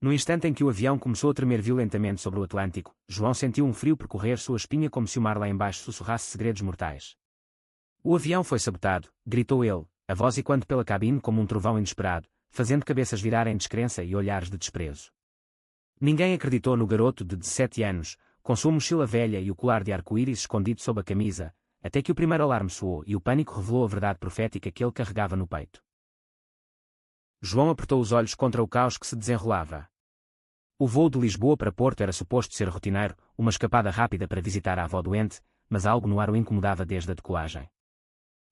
No instante em que o avião começou a tremer violentamente sobre o Atlântico, João sentiu um frio percorrer sua espinha como se o mar lá embaixo sussurrasse segredos mortais. O avião foi sabotado, gritou ele, a voz ecoando pela cabine como um trovão inesperado, fazendo cabeças virar em descrença e olhares de desprezo. Ninguém acreditou no garoto de 17 anos, com sua mochila velha e o colar de arco-íris escondido sob a camisa, até que o primeiro alarme soou e o pânico revelou a verdade profética que ele carregava no peito. João apertou os olhos contra o caos que se desenrolava. O voo de Lisboa para Porto era suposto ser rotineiro, uma escapada rápida para visitar a avó doente, mas algo no ar o incomodava desde a decolagem.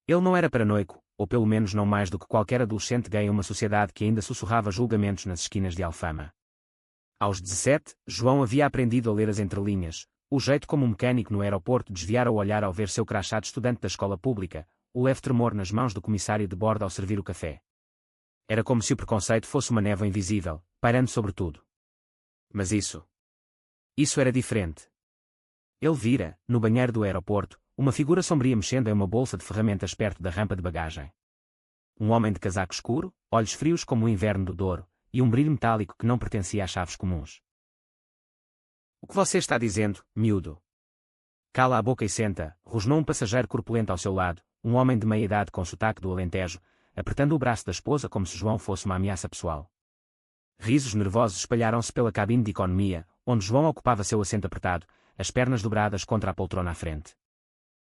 Ele não era paranoico, ou pelo menos não mais do que qualquer adolescente gay em uma sociedade que ainda sussurrava julgamentos nas esquinas de Alfama. Aos 17, João havia aprendido a ler as entrelinhas, o jeito como um mecânico no aeroporto desviara o olhar ao ver seu crachá de estudante da escola pública, o leve tremor nas mãos do comissário de bordo ao servir o café. Era como se o preconceito fosse uma névoa invisível, pairando sobre tudo. Mas isso era diferente. Ele vira, no banheiro do aeroporto, uma figura sombria mexendo em uma bolsa de ferramentas perto da rampa de bagagem. Um homem de casaco escuro, olhos frios como o inverno do Douro, e um brilho metálico que não pertencia às chaves comuns. O que você está dizendo, miúdo? Cala a boca e senta, rosnou um passageiro corpulento ao seu lado, um homem de meia-idade com sotaque do Alentejo, apertando o braço da esposa como se João fosse uma ameaça pessoal. Risos nervosos espalharam-se pela cabine de economia, onde João ocupava seu assento apertado, as pernas dobradas contra a poltrona à frente.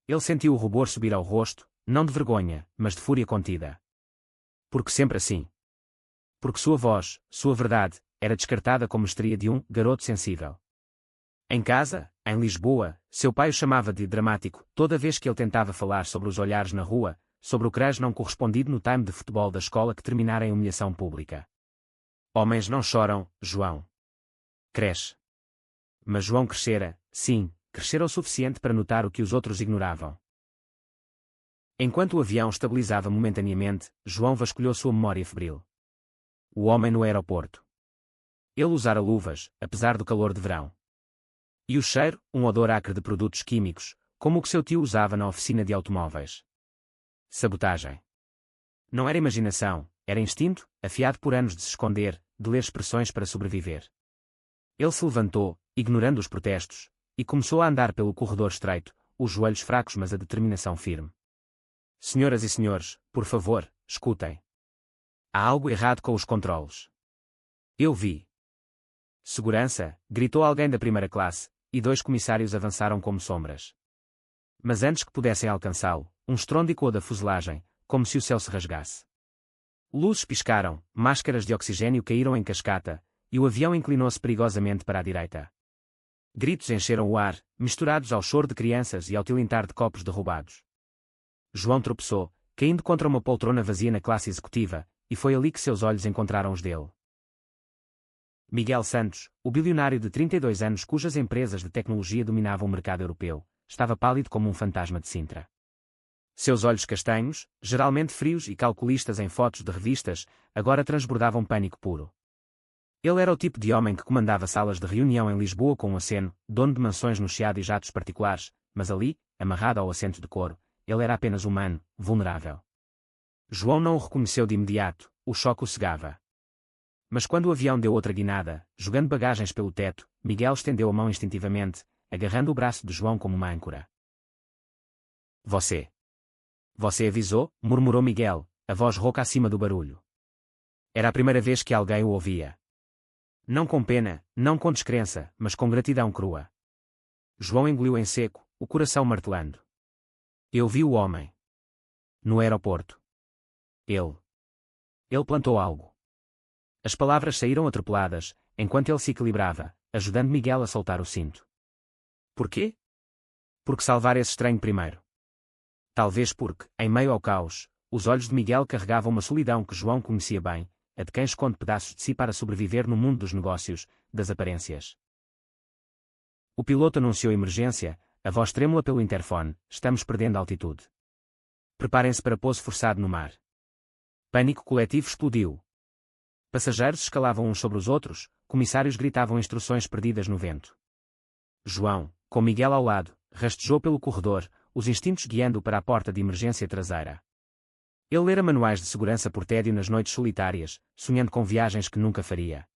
Ele sentiu o rubor subir ao rosto, não de vergonha, mas de fúria contida. Porque sempre assim. Porque sua voz, sua verdade, era descartada como histeria de um garoto sensível. Em casa, em Lisboa, seu pai o chamava de dramático, toda vez que ele tentava falar sobre os olhares na rua, sobre o crush não correspondido no time de futebol da escola que terminara em humilhação pública. Homens não choram, João. Cresce. Mas João crescera, sim, crescera o suficiente para notar o que os outros ignoravam. Enquanto o avião estabilizava momentaneamente, João vasculhou sua memória febril. O homem no aeroporto. Ele usara luvas, apesar do calor de verão. E o cheiro, um odor acre de produtos químicos, como o que seu tio usava na oficina de automóveis. Sabotagem. Não era imaginação, era instinto, afiado por anos de se esconder, de ler expressões para sobreviver. Ele se levantou, ignorando os protestos, e começou a andar pelo corredor estreito, os joelhos fracos mas a determinação firme. Senhoras e senhores, por favor, escutem. Há algo errado com os controles. Eu vi. Segurança, gritou alguém da primeira classe, e 2 comissários avançaram como sombras. Mas antes que pudessem alcançá-lo, um estrondo ecoou da fuselagem, como se o céu se rasgasse. Luzes piscaram, máscaras de oxigênio caíram em cascata, e o avião inclinou-se perigosamente para a direita. Gritos encheram o ar, misturados ao choro de crianças e ao tilintar de copos derrubados. João tropeçou, caindo contra uma poltrona vazia na classe executiva, e foi ali que seus olhos encontraram os dele. Miguel Santos, o bilionário de 32 anos cujas empresas de tecnologia dominavam o mercado europeu, estava pálido como um fantasma de Sintra. Seus olhos castanhos, geralmente frios e calculistas em fotos de revistas, agora transbordavam pânico puro. Ele era o tipo de homem que comandava salas de reunião em Lisboa com um aceno, dono de mansões no Chiado e jatos particulares, mas ali, amarrado ao assento de couro, ele era apenas humano, vulnerável. João não o reconheceu de imediato, o choque o cegava. Mas quando o avião deu outra guinada, jogando bagagens pelo teto, Miguel estendeu a mão instintivamente, agarrando o braço de João como uma âncora. Você avisou? Murmurou Miguel, a voz rouca acima do barulho. Era a primeira vez que alguém o ouvia. Não com pena, não com descrença, mas com gratidão crua. João engoliu em seco, o coração martelando. Eu vi o homem. No aeroporto. Ele plantou algo. As palavras saíram atropeladas, enquanto ele se equilibrava, ajudando Miguel a soltar o cinto. Porquê? Porque salvar esse estranho primeiro. Talvez porque, em meio ao caos, os olhos de Miguel carregavam uma solidão que João conhecia bem, a de quem esconde pedaços de si para sobreviver no mundo dos negócios, das aparências. O piloto anunciou emergência, a voz trêmula pelo interfone, estamos perdendo altitude. Preparem-se para pouso forçado no mar. Pânico coletivo explodiu. Passageiros escalavam uns sobre os outros, comissários gritavam instruções perdidas no vento. João, com Miguel ao lado, rastejou pelo corredor, os instintos guiando-o para a porta de emergência traseira. Ele lera manuais de segurança por tédio nas noites solitárias, sonhando com viagens que nunca faria.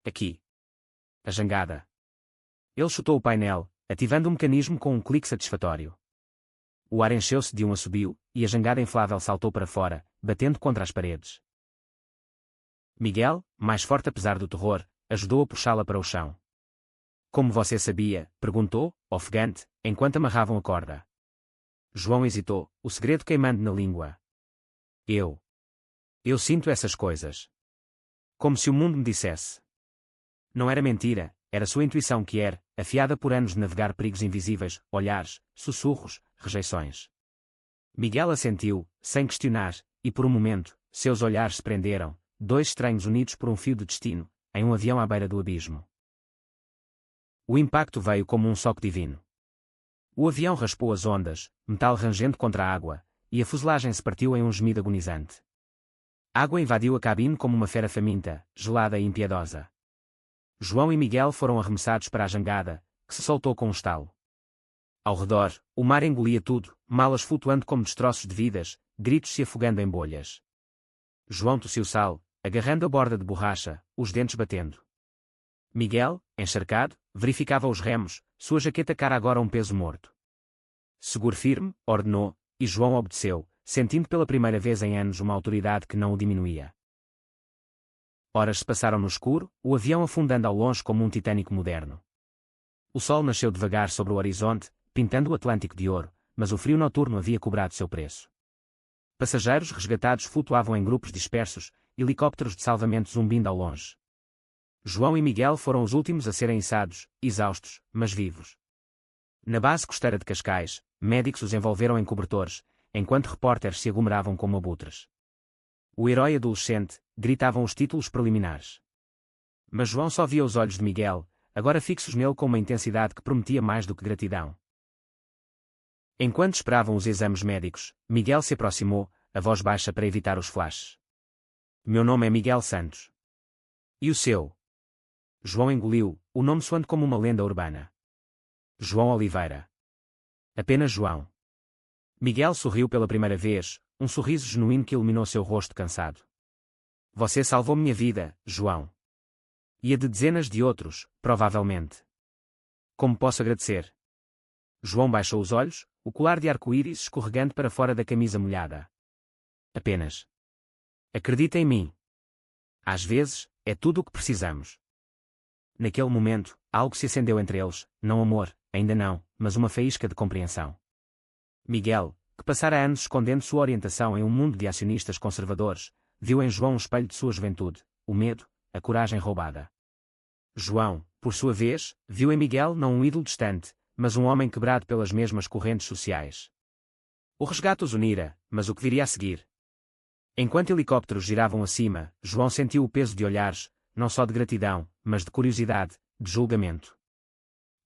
Aqui. A jangada. Ele chutou o painel, ativando o mecanismo com um clique satisfatório. O ar encheu-se de um assobio, e a jangada inflável saltou para fora, batendo contra as paredes. Miguel, mais forte apesar do terror, ajudou a puxá-la para o chão. Como você sabia? Perguntou, ofegante, enquanto amarravam a corda. João hesitou, o segredo queimando na língua. Eu sinto essas coisas. Como se o mundo me dissesse. Não era mentira, era sua intuição que era, afiada por anos de navegar perigos invisíveis, olhares, sussurros, rejeições. Miguel assentiu, sem questionar, e por um momento, seus olhares se prenderam, dois estranhos unidos por um fio de destino, em um avião à beira do abismo. O impacto veio como um soco divino. O avião raspou as ondas, metal rangendo contra a água, e a fuselagem se partiu em um gemido agonizante. A água invadiu a cabine como uma fera faminta, gelada e impiedosa. João e Miguel foram arremessados para a jangada, que se soltou com um estalo. Ao redor, o mar engolia tudo, malas flutuando como destroços de vidas, gritos se afogando em bolhas. João tossiu sal, agarrando a borda de borracha, os dentes batendo. Miguel, encharcado, verificava os remos, sua jaqueta cara agora um peso morto. Segure firme, ordenou, e João obedeceu, sentindo pela primeira vez em anos uma autoridade que não o diminuía. Horas se passaram no escuro, o avião afundando ao longe como um titânico moderno. O sol nasceu devagar sobre o horizonte, pintando o Atlântico de ouro, mas o frio noturno havia cobrado seu preço. Passageiros resgatados flutuavam em grupos dispersos, helicópteros de salvamento zumbindo ao longe. João e Miguel foram os últimos a serem içados, exaustos, mas vivos. Na base costeira de Cascais, médicos os envolveram em cobertores, enquanto repórteres se aglomeravam como abutres. O herói adolescente, gritavam os títulos preliminares. Mas João só via os olhos de Miguel, agora fixos nele com uma intensidade que prometia mais do que gratidão. Enquanto esperavam os exames médicos, Miguel se aproximou, a voz baixa para evitar os flashes. Meu nome é Miguel Santos. E o seu? João engoliu, o nome soando como uma lenda urbana. João Oliveira. Apenas João. Miguel sorriu pela primeira vez, um sorriso genuíno que iluminou seu rosto cansado. Você salvou minha vida, João. E a de dezenas de outros, provavelmente. Como posso agradecer? João baixou os olhos, o colar de arco-íris escorregando para fora da camisa molhada. Apenas. Acredita em mim. Às vezes, é tudo o que precisamos. Naquele momento, algo se acendeu entre eles, não amor, ainda não, mas uma faísca de compreensão. Miguel, que passara anos escondendo sua orientação em um mundo de acionistas conservadores, viu em João um espelho de sua juventude, o medo, a coragem roubada. João, por sua vez, viu em Miguel não um ídolo distante, mas um homem quebrado pelas mesmas correntes sociais. O resgate os unira, mas o que viria a seguir? Enquanto helicópteros giravam acima, João sentiu o peso de olhares, não só de gratidão, mas de curiosidade, de julgamento.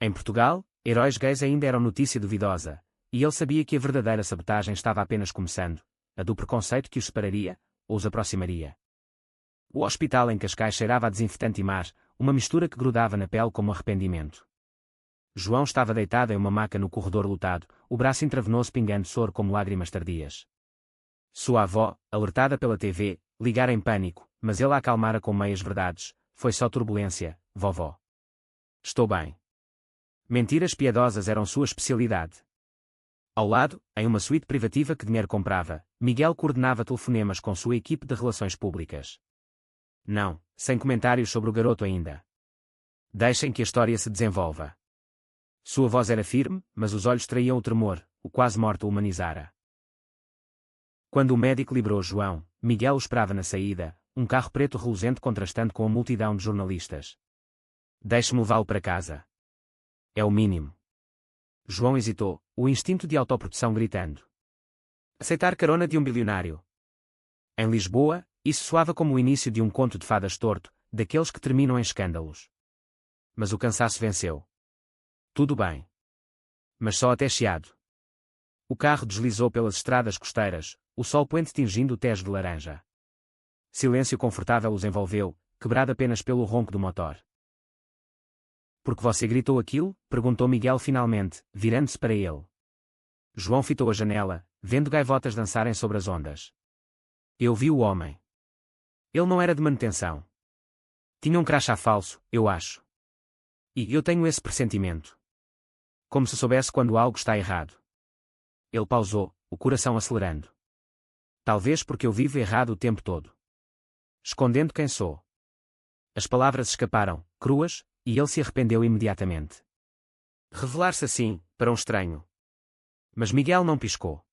Em Portugal, heróis gays ainda eram notícia duvidosa, e ele sabia que a verdadeira sabotagem estava apenas começando, a do preconceito que os separaria, ou os aproximaria. O hospital em Cascais cheirava a desinfetante e mar, uma mistura que grudava na pele como arrependimento. João estava deitado em uma maca no corredor lotado, o braço intravenoso pingando soro como lágrimas tardias. Sua avó, alertada pela TV, ligara em pânico, mas ele a acalmara com meias verdades. Foi só turbulência, vovó. Estou bem. Mentiras piedosas eram sua especialidade. Ao lado, em uma suíte privativa que dinheiro comprava, Miguel coordenava telefonemas com sua equipe de relações públicas. Não, sem comentários sobre o garoto ainda. Deixem que a história se desenvolva. Sua voz era firme, mas os olhos traíam o tremor, o quase morto o humanizara. Quando o médico liberou João, Miguel o esperava na saída, um carro preto reluzente contrastando com a multidão de jornalistas. Deixe-me levá-lo para casa. É o mínimo. João hesitou, o instinto de autoproteção gritando. Aceitar carona de um bilionário. Em Lisboa, isso soava como o início de um conto de fadas torto, daqueles que terminam em escândalos. Mas o cansaço venceu. Tudo bem. Mas só até Chiado. O carro deslizou pelas estradas costeiras, o sol poente tingindo o Tejo de laranja. Silêncio confortável os envolveu, quebrado apenas pelo ronco do motor. Por que você gritou aquilo? Perguntou Miguel finalmente, virando-se para ele. João fitou a janela, vendo gaivotas dançarem sobre as ondas. Eu vi o homem. Ele não era de manutenção. Tinha um crachá falso, eu acho. E eu tenho esse pressentimento. Como se soubesse quando algo está errado. Ele pausou, o coração acelerando. Talvez porque eu vivo errado o tempo todo. Escondendo quem sou. As palavras escaparam, cruas, e ele se arrependeu imediatamente. Revelar-se assim, para um estranho. Mas Miguel não piscou.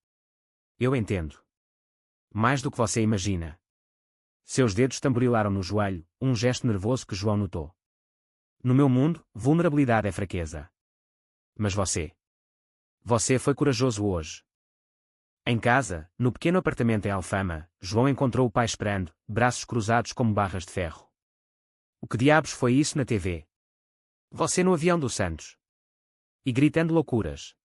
Eu entendo. Mais do que você imagina. Seus dedos tamborilaram no joelho, um gesto nervoso que João notou. No meu mundo, vulnerabilidade é fraqueza. Mas você. Você foi corajoso hoje. Em casa, no pequeno apartamento em Alfama, João encontrou o pai esperando, braços cruzados como barras de ferro. O que diabos foi isso na TV? Você no avião do Santos. E gritando loucuras.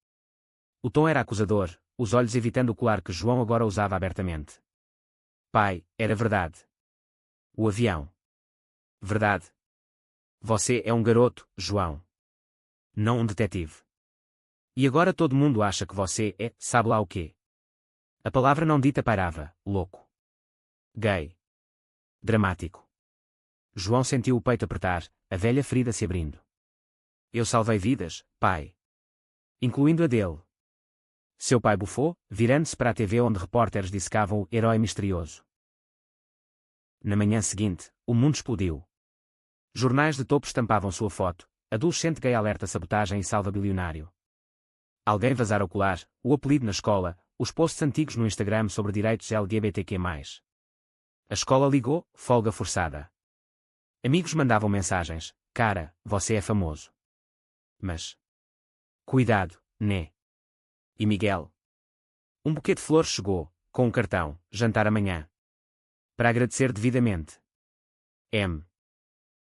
O tom era acusador, os olhos evitando o colar que João agora usava abertamente. Pai, era verdade. O avião. Verdade. Você é um garoto, João. Não um detetive. E agora todo mundo acha que você é, sabe lá o quê? A palavra não dita pairava, louco. Gay. Dramático. João sentiu o peito apertar, a velha ferida se abrindo. Eu salvei vidas, pai. Incluindo a dele. Seu pai bufou, virando-se para a TV onde repórteres dissecavam o herói misterioso. Na manhã seguinte, o mundo explodiu. Jornais de topo estampavam sua foto, adolescente gay alerta sabotagem e salva bilionário. Alguém vazara o colar, o apelido na escola, os posts antigos no Instagram sobre direitos LGBTQ+. A escola ligou, folga forçada. Amigos mandavam mensagens, cara, você é famoso. Mas... cuidado, né? E Miguel? Um buquê de flores chegou, com um cartão, jantar amanhã. Para agradecer devidamente. M.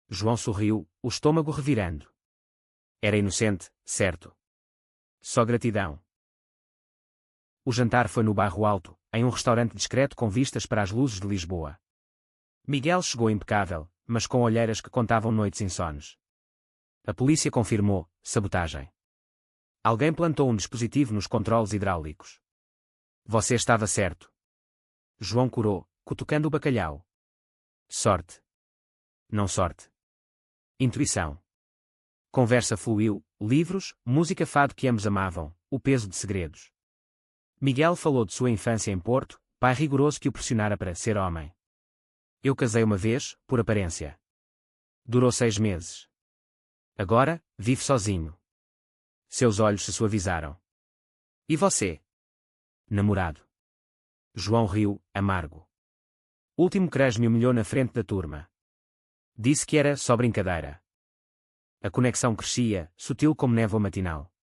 João sorriu, o estômago revirando. Era inocente, certo. Só gratidão. O jantar foi no bairro Alto, em um restaurante discreto com vistas para as luzes de Lisboa. Miguel chegou impecável, mas com olheiras que contavam noites insones. A polícia confirmou, sabotagem. Alguém plantou um dispositivo nos controles hidráulicos. Você estava certo. João corou, cutucando o bacalhau. Sorte. Não sorte. Intuição. Conversa fluiu, livros, música fado que ambos amavam, o peso de segredos. Miguel falou de sua infância em Porto, pai rigoroso que o pressionara para ser homem. Eu casei uma vez, por aparência. Durou 6 meses. Agora, vive sozinho. Seus olhos se suavizaram. E você? Namorado. João riu, amargo. Último crush me humilhou na frente da turma. Disse que era só brincadeira. A conexão crescia, sutil como névoa matinal.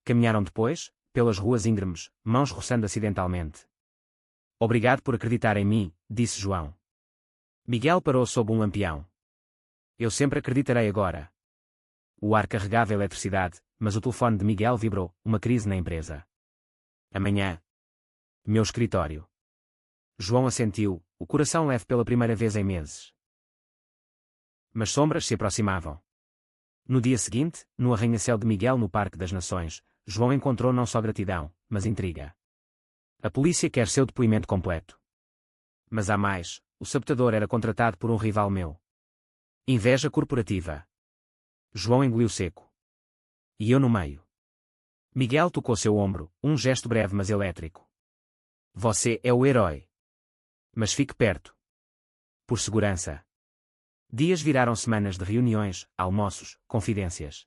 Caminharam depois, pelas ruas íngremes, mãos roçando acidentalmente. Obrigado por acreditar em mim, disse João. Miguel parou sob um lampião. Eu sempre acreditarei agora. O ar carregava eletricidade, mas o telefone de Miguel vibrou, uma crise na empresa. Amanhã. Meu escritório. João assentiu, o coração leve pela primeira vez em meses. Mas sombras se aproximavam. No dia seguinte, no arranha-céu de Miguel no Parque das Nações, João encontrou não só gratidão, mas intriga. A polícia quer seu depoimento completo. Mas há mais, o sabotador era contratado por um rival meu. Inveja corporativa. João engoliu seco. E eu no meio. Miguel tocou seu ombro, um gesto breve mas elétrico. Você é o herói. Mas fique perto. Por segurança. Dias viraram semanas de reuniões, almoços, confidências.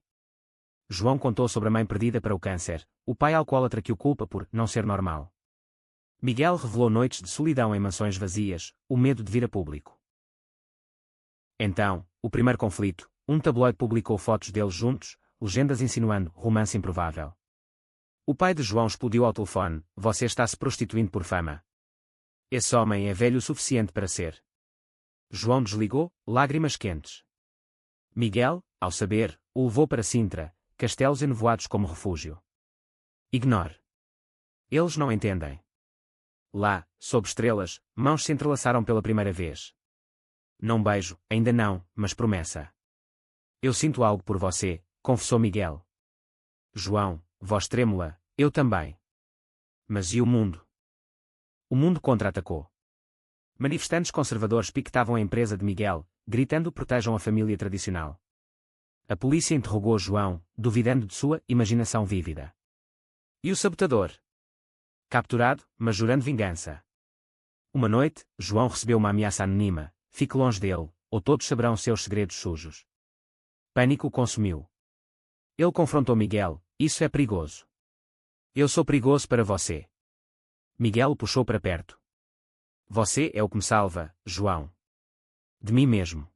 João contou sobre a mãe perdida para o câncer, o pai alcoólatra que o culpa por não ser normal. Miguel revelou noites de solidão em mansões vazias, o medo de vir a público. Então, o primeiro conflito, um tabloide publicou fotos deles juntos, legendas insinuando romance improvável. O pai de João explodiu ao telefone, você está se prostituindo por fama. Esse homem é velho o suficiente para ser. João desligou, lágrimas quentes. Miguel, ao saber, o levou para Sintra, castelos enevoados como refúgio. Ignore. Eles não entendem. Lá, sob estrelas, mãos se entrelaçaram pela primeira vez. Não beijo, ainda não, mas promessa. Eu sinto algo por você, confessou Miguel. João, voz trêmula, eu também. Mas e o mundo? O mundo contra-atacou. Manifestantes conservadores piquetavam a empresa de Miguel, gritando: protejam a família tradicional. A polícia interrogou João, duvidando de sua imaginação vívida. E o sabotador? Capturado, mas jurando vingança. Uma noite, João recebeu uma ameaça anônima: fique longe dele, ou todos saberão seus segredos sujos. Pânico o consumiu. Ele confrontou Miguel: isso é perigoso. Eu sou perigoso para você. Miguel o puxou para perto. Você é o que me salva, João. De mim mesmo.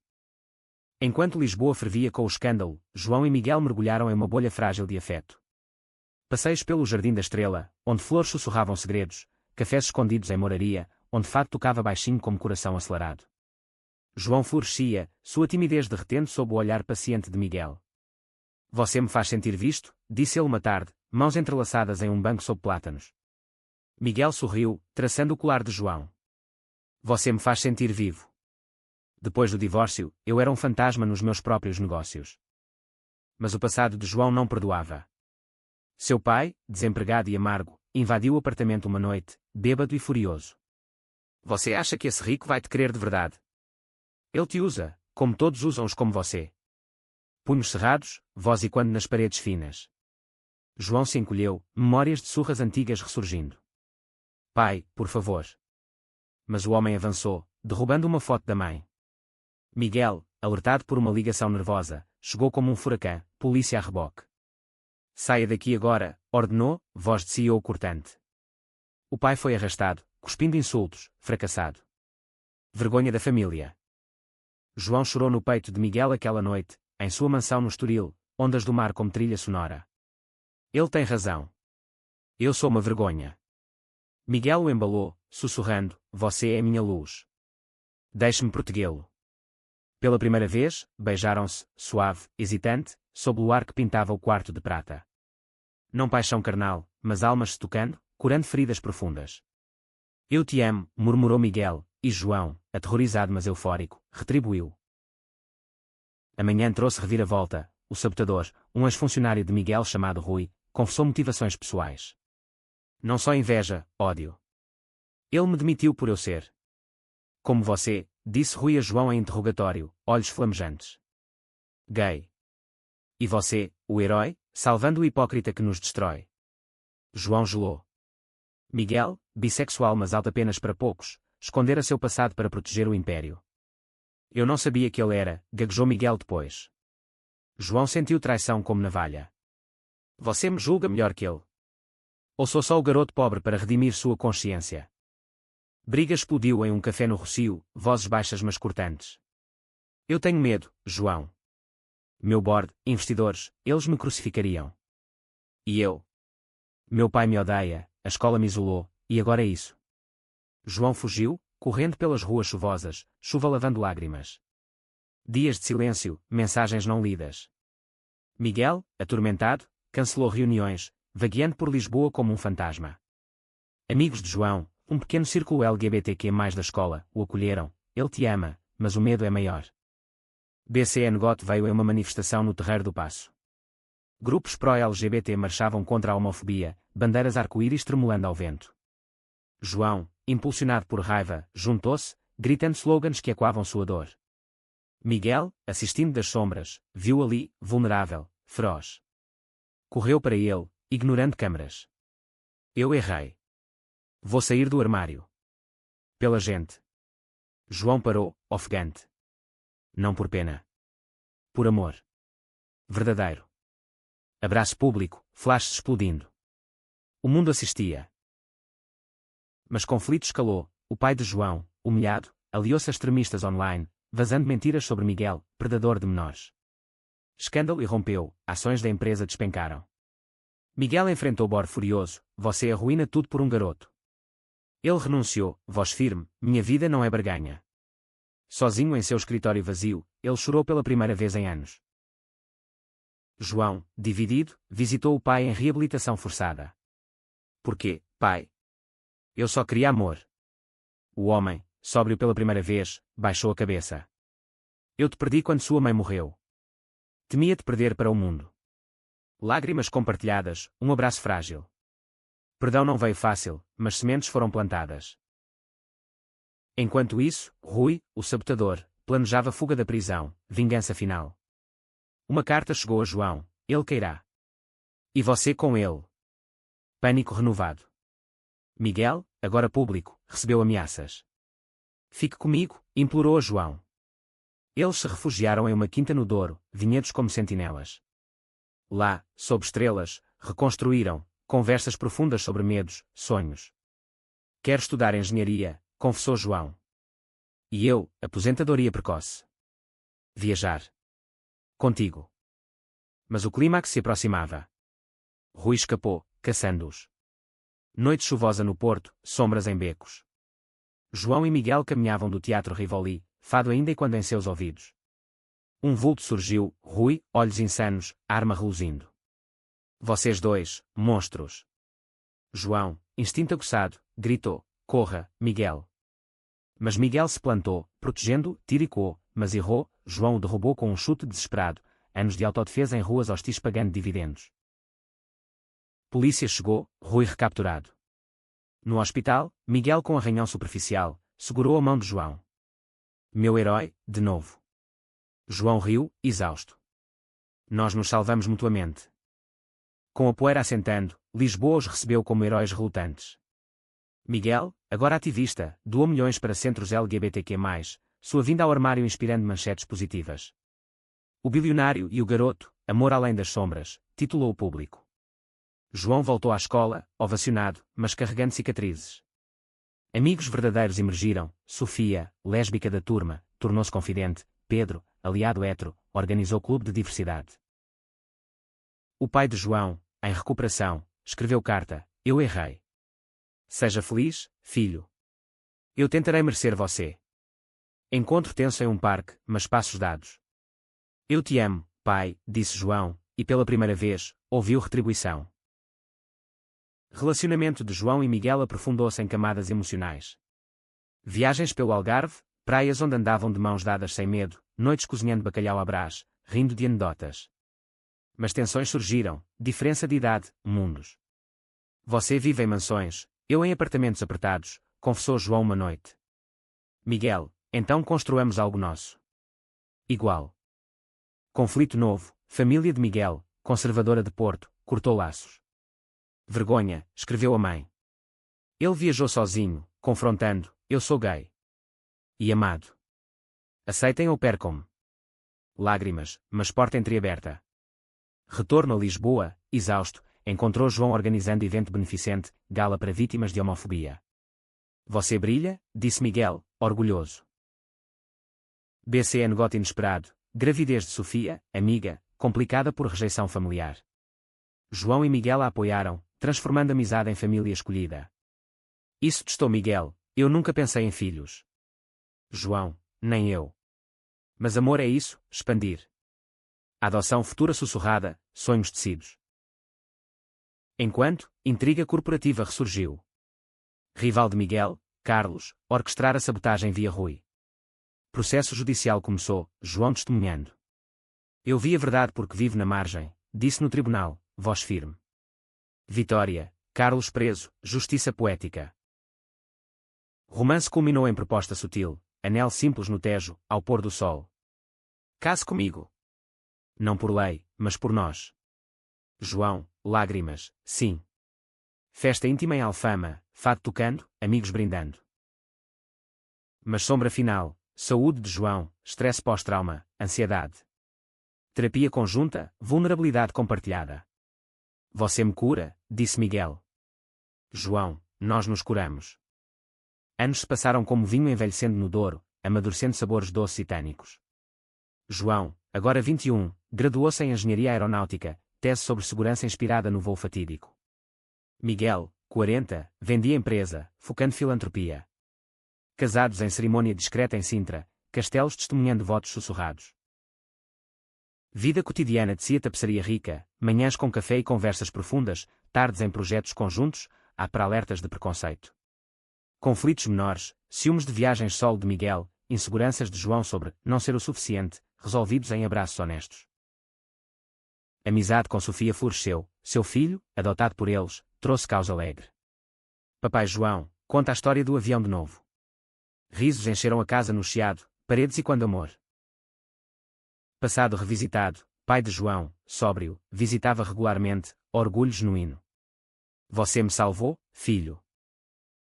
Enquanto Lisboa fervia com o escândalo, João e Miguel mergulharam em uma bolha frágil de afeto. Passeios pelo Jardim da Estrela, onde flores sussurravam segredos, cafés escondidos em moraria, onde fado tocava baixinho como coração acelerado. João florescia, sua timidez derretendo sob o olhar paciente de Miguel. Você me faz sentir visto, disse ele uma tarde, mãos entrelaçadas em um banco sob plátanos. Miguel sorriu, traçando o colar de João. Você me faz sentir vivo. Depois do divórcio, eu era um fantasma nos meus próprios negócios. Mas o passado de João não perdoava. Seu pai, desempregado e amargo, invadiu o apartamento uma noite, bêbado e furioso. Você acha que esse rico vai te querer de verdade? Ele te usa, como todos usam-os como você. Punhos cerrados, voz e quando nas paredes finas. João se encolheu, memórias de surras antigas ressurgindo. Pai, por favor. Mas o homem avançou, derrubando uma foto da mãe. Miguel, alertado por uma ligação nervosa, chegou como um furacão, polícia a reboque. Saia daqui agora, ordenou, voz de CEO cortante. O pai foi arrastado, cuspindo insultos, fracassado. Vergonha da família. João chorou no peito de Miguel aquela noite, em sua mansão no Estoril, ondas do mar como trilha sonora. Ele tem razão. Eu sou uma vergonha. Miguel o embalou, sussurrando: você é a minha luz. Deixe-me protegê-lo. Pela primeira vez, beijaram-se, suave, hesitante, sob o luar que pintava o quarto de prata. Não paixão carnal, mas almas se tocando, curando feridas profundas. Eu te amo, murmurou Miguel, e João, aterrorizado mas eufórico, retribuiu. Amanhã trouxe reviravolta. O sabotador, um ex-funcionário de Miguel chamado Rui, confessou motivações pessoais. Não só inveja, ódio. Ele me demitiu por eu ser como você, disse Rui a João em interrogatório, olhos flamejantes. Gay. E você, o herói, salvando o hipócrita que nos destrói. João gelou. Miguel, bissexual mas alto apenas para poucos, escondera seu passado para proteger o império. Eu não sabia que ele era, gaguejou Miguel depois. João sentiu traição como navalha. Você me julga melhor que ele. Ou sou só o garoto pobre para redimir sua consciência? Briga explodiu em um café no Rocio, vozes baixas mas cortantes. Eu tenho medo, João. Meu board, investidores, eles me crucificariam. E eu? Meu pai me odeia, a escola me isolou, e agora é isso. João fugiu, correndo pelas ruas chuvosas, chuva lavando lágrimas. Dias de silêncio, mensagens não lidas. Miguel, atormentado, cancelou reuniões, vagueando por Lisboa como um fantasma. Amigos de João, um pequeno círculo LGBTQ+ da escola, o acolheram. Ele te ama, mas o medo é maior. BCN Got veio em uma manifestação no Terreiro do Paço. Grupos pró-LGBT marchavam contra a homofobia, bandeiras arco-íris tremulando ao vento. João, impulsionado por raiva, juntou-se, gritando slogans que ecoavam sua dor. Miguel, assistindo das sombras, viu ali, vulnerável, feroz. Correu para ele, ignorando câmaras. Eu errei. Vou sair do armário. Pela gente. João parou, ofegante. Não por pena. Por amor. Verdadeiro. Abraço público, flashes explodindo. O mundo assistia. Mas conflito escalou. O pai de João, humilhado, aliou-se a extremistas online, vazando mentiras sobre Miguel, predador de menores. Escândalo irrompeu, ações da empresa despencaram. Miguel enfrentou Bor furioso: você arruína tudo por um garoto. Ele renunciou, voz firme: minha vida não é barganha. Sozinho em seu escritório vazio, ele chorou pela primeira vez em anos. João, dividido, visitou o pai em reabilitação forçada. Por quê, pai? Eu só queria amor. O homem, sóbrio pela primeira vez, baixou a cabeça. Eu te perdi quando sua mãe morreu. Temia te perder para o mundo. Lágrimas compartilhadas, um abraço frágil. Perdão não veio fácil, mas sementes foram plantadas. Enquanto isso, Rui, o sabotador, planejava fuga da prisão, vingança final. Uma carta chegou a João, ele cairá. E você com ele. Pânico renovado. Miguel, agora público, recebeu ameaças. Fique comigo, implorou a João. Eles se refugiaram em uma quinta no Douro, vinhedos como sentinelas. Lá, sob estrelas, reconstruíram conversas profundas sobre medos, sonhos. Quero estudar engenharia, confessou João. E eu, aposentadoria precoce. Viajar. Contigo. Mas o clímax se aproximava. Rui escapou, caçando-os. Noite chuvosa no Porto, sombras em becos. João e Miguel caminhavam do Teatro Rivoli, fado ainda e quando em seus ouvidos. Um vulto surgiu, Rui, olhos insanos, arma reluzindo. Vocês dois, monstros. João, instinto aguçado, gritou, corra, Miguel. Mas Miguel se plantou, protegendo, tiricou, mas errou, João o derrubou com um chute desesperado, anos de autodefesa em ruas hostis pagando dividendos. Polícia chegou, Rui recapturado. No hospital, Miguel com arranhão superficial, segurou a mão de João. Meu herói, de novo. João riu, exausto. Nós nos salvamos mutuamente. Com a poeira assentando, Lisboa os recebeu como heróis relutantes. Miguel, agora ativista, doou milhões para centros LGBTQ+, sua vinda ao armário inspirando manchetes positivas. O bilionário e o garoto, amor além das sombras, titulou o público. João voltou à escola, ovacionado, mas carregando cicatrizes. Amigos verdadeiros emergiram, Sofia, lésbica da turma, tornou-se confidente, Pedro, aliado hétero, organizou clube de diversidade. O pai de João, em recuperação, escreveu carta, eu errei. Seja feliz, filho. Eu tentarei merecer você. Encontro tenso em um parque, mas passos dados. Eu te amo, pai, disse João, e pela primeira vez, ouviu retribuição. Relacionamento de João e Miguel aprofundou-se em camadas emocionais. Viagens pelo Algarve, praias onde andavam de mãos dadas sem medo, noites cozinhando bacalhau à brás, rindo de anedotas. Mas tensões surgiram, diferença de idade, mundos. Você vive em mansões, eu em apartamentos apertados, confessou João uma noite. Miguel, então construamos algo nosso. Igual. Conflito novo, família de Miguel, conservadora de Porto, cortou laços. Vergonha, escreveu a mãe. Ele viajou sozinho, confrontando, eu sou gay. E amado. Aceitem ou percam-me. Lágrimas, mas porta entreaberta. Retorno a Lisboa, exausto, encontrou João organizando evento beneficente, gala para vítimas de homofobia. Você brilha, disse Miguel, orgulhoso. BC anegote inesperado, gravidez de Sofia, amiga, complicada por rejeição familiar. João e Miguel a apoiaram, transformando a amizade em família escolhida. Isso testou Miguel, eu nunca pensei em filhos. João, nem eu. Mas amor é isso, expandir. Adoção futura sussurrada, sonhos tecidos. Enquanto, intriga corporativa ressurgiu. Rival de Miguel, Carlos, orquestrar a sabotagem via Rui. Processo judicial começou, João testemunhando. Eu vi a verdade porque vivo na margem, disse no tribunal, voz firme. Vitória, Carlos preso, justiça poética. Romance culminou em proposta sutil, anel simples no Tejo, ao pôr do sol. Case comigo. Não por lei, mas por nós. João, lágrimas, sim. Festa íntima em Alfama, fado tocando, amigos brindando. Mas sombra final, saúde de João, estresse pós-trauma, ansiedade. Terapia conjunta, vulnerabilidade compartilhada. Você me cura, disse Miguel. João, nós nos curamos. Anos se passaram como vinho envelhecendo no Douro, amadurecendo sabores doces e tânicos. João, agora 21, graduou-se em Engenharia Aeronáutica, tese sobre segurança inspirada no voo fatídico. Miguel, 40, vendia empresa, focando filantropia. Casados em cerimônia discreta em Sintra, castelos testemunhando votos sussurrados. Vida cotidiana de tapeçaria rica, manhãs com café e conversas profundas, tardes em projetos conjuntos, há para alertas de preconceito. Conflitos menores, ciúmes de viagens solo de Miguel, inseguranças de João sobre não ser o suficiente, resolvidos em abraços honestos. Amizade com Sofia floresceu, seu filho, adotado por eles, trouxe causa alegre. Papai João, conta a história do avião de novo. Risos encheram a casa no Chiado, Paredes e quando amor. Passado revisitado, pai de João, sóbrio, visitava regularmente, orgulho genuíno. Você me salvou, filho.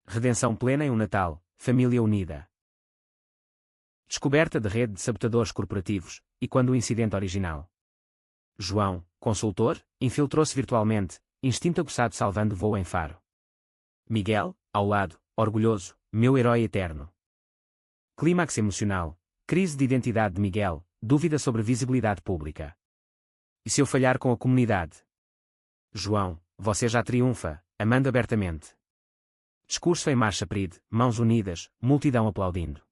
Redenção plena em um Natal, família unida. Descoberta de rede de sabotadores corporativos, e quando o incidente original. João, consultor, infiltrou-se virtualmente, instinto aguçado salvando voo em Faro. Miguel, ao lado, orgulhoso, meu herói eterno. Clímax emocional, crise de identidade de Miguel, dúvida sobre visibilidade pública. E se eu falhar com a comunidade? João, você já triunfa, amando abertamente. Discurso em marcha pride, mãos unidas, multidão aplaudindo.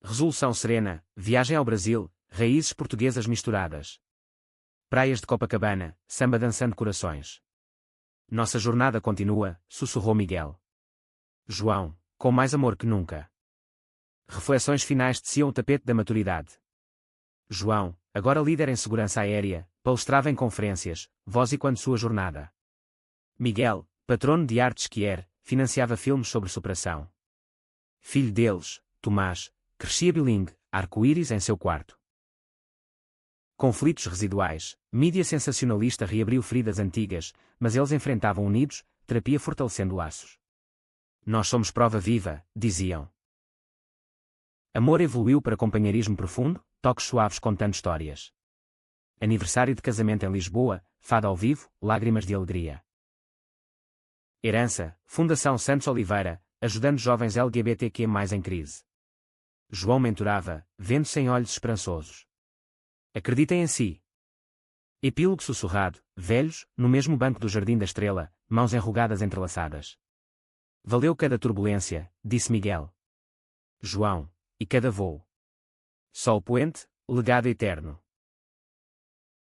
Resolução serena, viagem ao Brasil, raízes portuguesas misturadas. Praias de Copacabana, samba dançando corações. Nossa jornada continua, sussurrou Miguel. João, com mais amor que nunca. Reflexões finais teciam o tapete da maturidade. João, agora líder em segurança aérea, palestrava em conferências, voz e quando sua jornada. Miguel, patrono de arte esquier, financiava filmes sobre superação. Filho deles, Tomás, crescia bilingue, arco-íris em seu quarto. Conflitos residuais, mídia sensacionalista reabriu feridas antigas, mas eles enfrentavam unidos, terapia fortalecendo laços. Nós somos prova viva, diziam. Amor evoluiu para companheirismo profundo, toques suaves contando histórias. Aniversário de casamento em Lisboa, fado ao vivo, lágrimas de alegria. Herança, Fundação Santos Oliveira, ajudando jovens LGBTQ+ em crise. João mentorava, vendo sem olhos esperançosos. Acreditem em si. Epílogo sussurrado, velhos, no mesmo banco do Jardim da Estrela, mãos enrugadas entrelaçadas. Valeu cada turbulência, disse Miguel. João, e cada voo. Sol poente, legado eterno.